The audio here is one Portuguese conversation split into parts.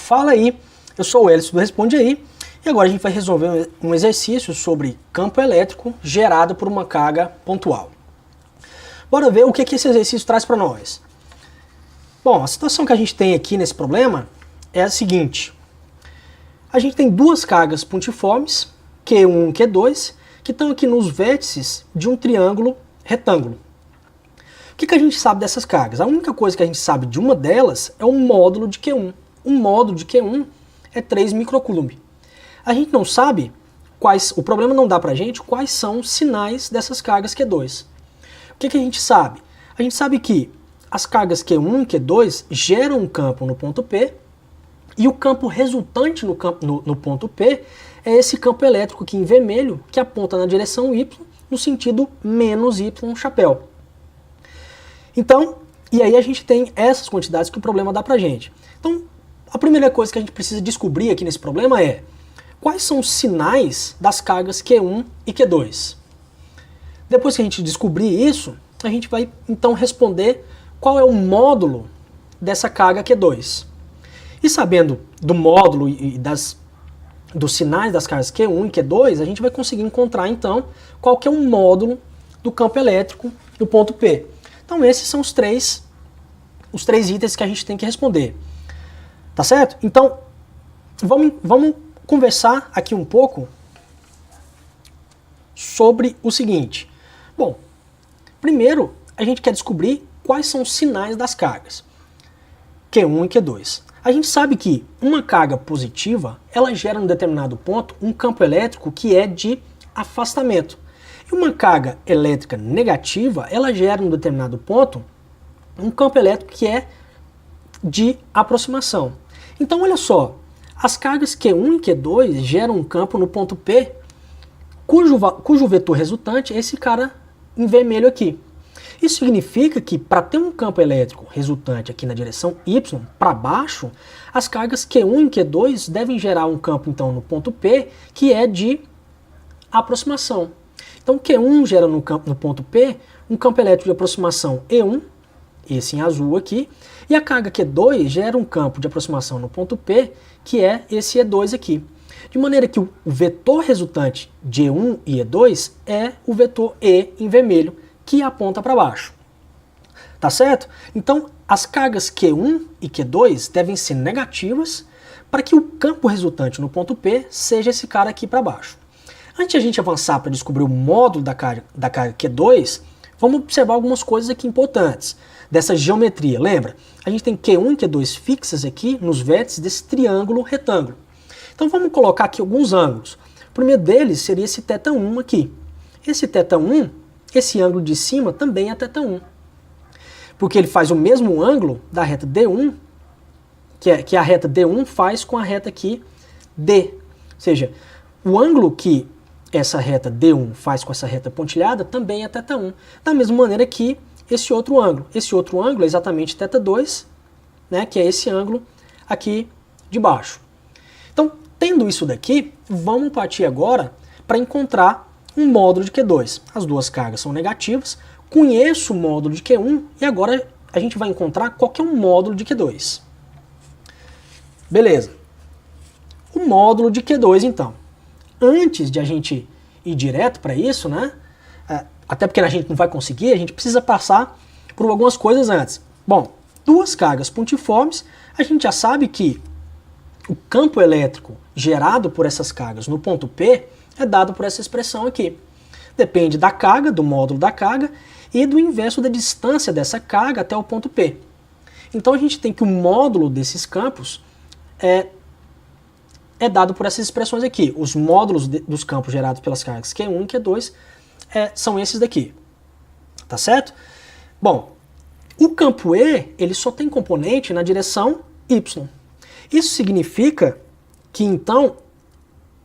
Fala aí, eu sou o Elis do Responde Aí e agora a gente vai resolver um exercício sobre campo elétrico gerado por uma carga pontual. Bora ver o que esse exercício traz para nós. Bom, a situação que a gente tem aqui nesse problema é a seguinte. A gente tem duas cargas pontiformes, Q1 e Q2, que estão aqui nos vértices de um triângulo retângulo. O que a gente sabe dessas cargas? A única coisa que a gente sabe de uma delas é o módulo de Q1. O módulo de Q1 é 3 microcoulomb. A gente não sabe o problema não dá pra gente quais são os sinais dessas cargas Q2. O que a gente sabe? A gente sabe que as cargas Q1 e Q2 geram um campo no ponto P e o campo resultante no ponto P é esse campo elétrico aqui em vermelho que aponta na direção Y no sentido menos Y chapéu. Então, e aí a gente tem essas quantidades que o problema dá pra gente. Então, a primeira coisa que a gente precisa descobrir aqui nesse problema é quais são os sinais das cargas Q1 e Q2. Depois que a gente descobrir isso, a gente vai então responder qual é o módulo dessa carga Q2. E sabendo do módulo e dos sinais das cargas Q1 e Q2, a gente vai conseguir encontrar então qual que é o módulo do campo elétrico do ponto P. Então esses são os três itens que a gente tem que responder. Tá certo? Então vamos conversar aqui um pouco sobre o seguinte. Bom, primeiro a gente quer descobrir quais são os sinais das cargas Q1 e Q2. A gente sabe que uma carga positiva, ela gera em determinado ponto um campo elétrico que é de afastamento. E uma carga elétrica negativa, ela gera em determinado ponto um campo elétrico que é de aproximação. Então olha só, as cargas Q1 e Q2 geram um campo no ponto P, cujo vetor resultante é esse cara em vermelho aqui. Isso significa que para ter um campo elétrico resultante aqui na direção Y, para baixo, as cargas Q1 e Q2 devem gerar um campo então no ponto P que é de aproximação. Então Q1 gera no ponto P um campo elétrico de aproximação E1, esse em azul aqui, e a carga Q2 gera um campo de aproximação no ponto P, que é esse E2 aqui. De maneira que o vetor resultante de E1 e E2 é o vetor E em vermelho, que aponta para baixo. Tá certo? Então, as cargas Q1 e Q2 devem ser negativas para que o campo resultante no ponto P seja esse cara aqui para baixo. Antes de a gente avançar para descobrir o módulo da carga Q2, vamos observar algumas coisas aqui importantes dessa geometria. Lembra? A gente tem Q1 e Q2 fixas aqui nos vértices desse triângulo retângulo. Então vamos colocar aqui alguns ângulos. O primeiro deles seria esse θ1 aqui. Esse θ1, esse ângulo de cima também é θ1. Porque ele faz o mesmo ângulo da reta D1, que a reta D1 faz com a reta aqui D. Ou seja, o ângulo que essa reta D1 faz com essa reta pontilhada também é θ1. Da mesma maneira que esse outro ângulo. Esse outro ângulo é exatamente θ2, né, que é esse ângulo aqui de baixo. Então, tendo isso daqui, vamos partir agora para encontrar um módulo de Q2. As duas cargas são negativas, conheço o módulo de Q1 e agora a gente vai encontrar qual que é o módulo de Q2. Beleza. O módulo de Q2, então. Antes de a gente ir direto para isso, né? Até porque a gente não vai conseguir, a gente precisa passar por algumas coisas antes. Bom, duas cargas pontiformes, a gente já sabe que o campo elétrico gerado por essas cargas no ponto P é dado por essa expressão aqui. Depende da carga, do módulo da carga e do inverso da distância dessa carga até o ponto P. Então a gente tem que o módulo desses campos é dado por essas expressões aqui. Os módulos dos campos gerados pelas cargas Q1 e Q2 são esses daqui. Tá certo? Bom, o campo E ele só tem componente na direção Y. Isso significa que então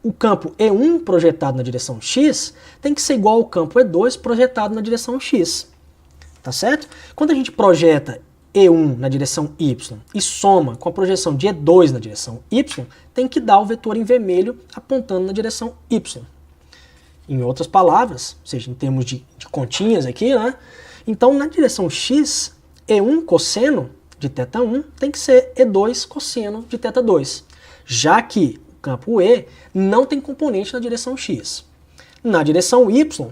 o campo E1 projetado na direção X tem que ser igual ao campo E2 projetado na direção X. Tá certo? Quando a gente projeta E1 na direção Y e soma com a projeção de E2 na direção Y, tem que dar o vetor em vermelho apontando na direção Y. Em outras palavras, ou seja, em termos de continhas aqui, né? Então na direção X, E1 cosseno de θ1 tem que ser E2 cosseno de θ2, já que o campo E não tem componente na direção x. Na direção y,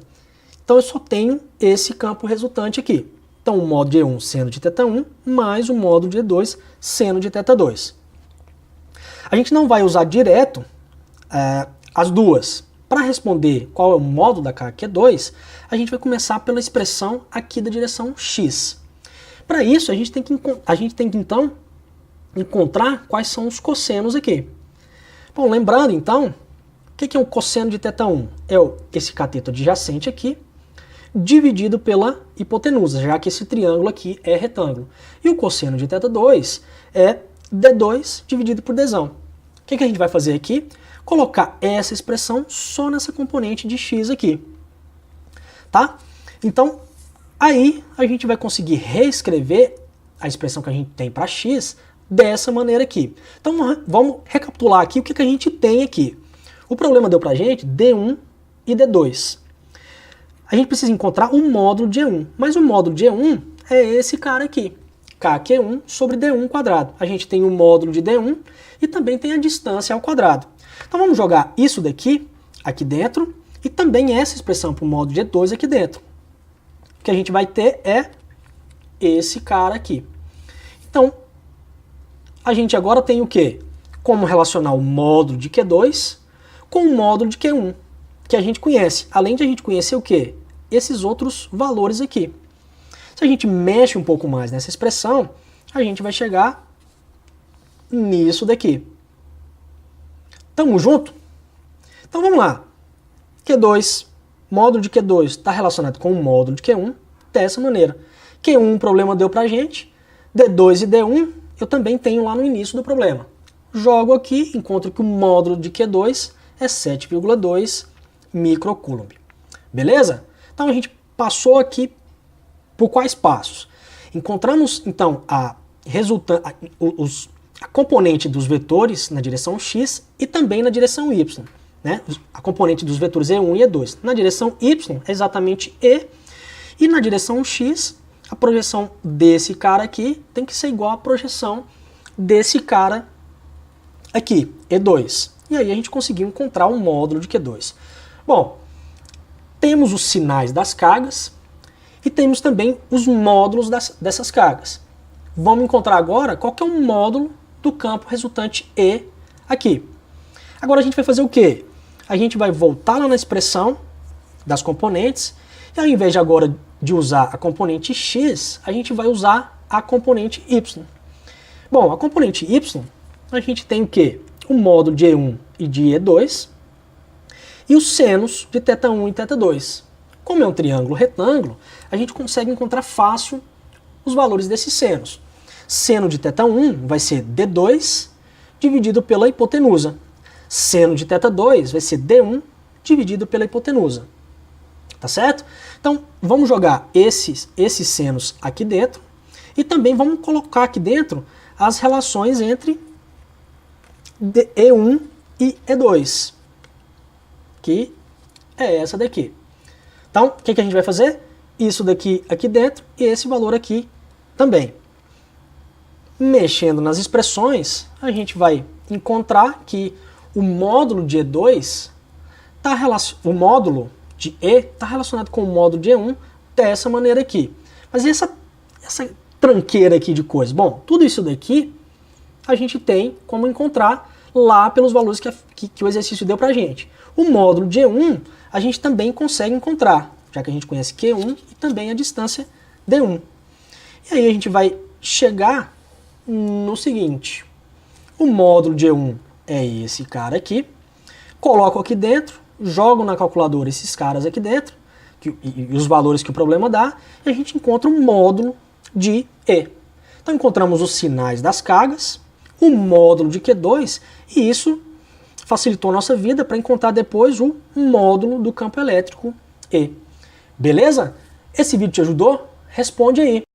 então eu só tenho esse campo resultante aqui. Então o módulo de E1 seno de θ1 mais o módulo de E2 seno de θ2. A gente não vai usar direto as duas. Para responder qual é o módulo da carga Q2, a gente vai começar pela expressão aqui da direção x. Para isso, a gente tem que então encontrar quais são os cossenos aqui. Bom, lembrando então, o que é um cosseno de θ1? É esse cateto adjacente aqui, dividido pela hipotenusa, já que esse triângulo aqui é retângulo. E o cosseno de θ2 é D2 dividido por Dzão. O que a gente vai fazer aqui? Colocar essa expressão só nessa componente de x aqui. Tá? Então, aí a gente vai conseguir reescrever a expressão que a gente tem para x dessa maneira aqui. Então, vamos recapitular aqui o que a gente tem aqui. O problema deu para a gente D1 e D2. A gente precisa encontrar um módulo de E1, mas o módulo de E1 é esse cara aqui, Kq1 sobre D1 quadrado. A gente tem o módulo de D1 e também tem a distância ao quadrado. Então vamos jogar isso daqui, aqui dentro, e também essa expressão para o módulo de E2 aqui dentro. O que a gente vai ter é esse cara aqui. Então, a gente agora tem o quê? Como relacionar o módulo de Q2 com o módulo de Q1, que a gente conhece. Além de a gente conhecer o quê? Esses outros valores aqui. Se a gente mexe um pouco mais nessa expressão, a gente vai chegar nisso daqui. Tamo junto? Então vamos lá. Q2, módulo de Q2 está relacionado com o módulo de Q1 dessa maneira. Q1 o problema deu pra gente, D2 e D1 eu também tenho lá no início do problema. Jogo aqui, encontro que o módulo de Q2 é 7,2 microcoulomb. Beleza? Então a gente passou aqui por quais passos? Encontramos então a componente dos vetores na direção x e também na direção y. Né? A componente dos vetores E1 e E2. Na direção y é exatamente e na direção x a projeção desse cara aqui tem que ser igual à projeção desse cara aqui, E2. E aí a gente conseguiu encontrar o módulo de Q2. Bom, temos os sinais das cargas e temos também os módulos dessas cargas. Vamos encontrar agora qual que é o módulo do campo resultante E aqui. Agora a gente vai fazer o quê? A gente vai voltar lá na expressão das componentes e ao invés de agora de usar a componente x, a gente vai usar a componente y. Bom, a componente y, a gente tem o quê? O módulo de E1 e de E2 e os senos de θ1 e θ2. Como é um triângulo retângulo, a gente consegue encontrar fácil os valores desses senos. Seno de θ1 vai ser D2 dividido pela hipotenusa. Seno de θ2 vai ser D1 dividido pela hipotenusa. Tá certo? Então, vamos jogar esses senos aqui dentro e também vamos colocar aqui dentro as relações entre E1 e E2, que é essa daqui. Então, o que a gente vai fazer? Isso daqui aqui dentro e esse valor aqui também. Mexendo nas expressões, a gente vai encontrar que o módulo de E2 o módulo de E está relacionado com o módulo de E1 dessa maneira aqui. Mas e essa tranqueira aqui de coisa? Bom, tudo isso daqui a gente tem como encontrar lá pelos valores que o exercício deu pra gente. O módulo de E1 a gente também consegue encontrar, já que a gente conhece Q1 e também a distância D1. E aí a gente vai chegar no seguinte: o módulo de E1 é esse cara aqui, coloco aqui dentro, jogo na calculadora esses caras aqui dentro, e os valores que o problema dá, e a gente encontra um módulo de E. Então encontramos os sinais das cargas, o módulo de Q2, e isso facilitou a nossa vida para encontrar depois o módulo do campo elétrico E. Beleza? Esse vídeo te ajudou? Responde aí.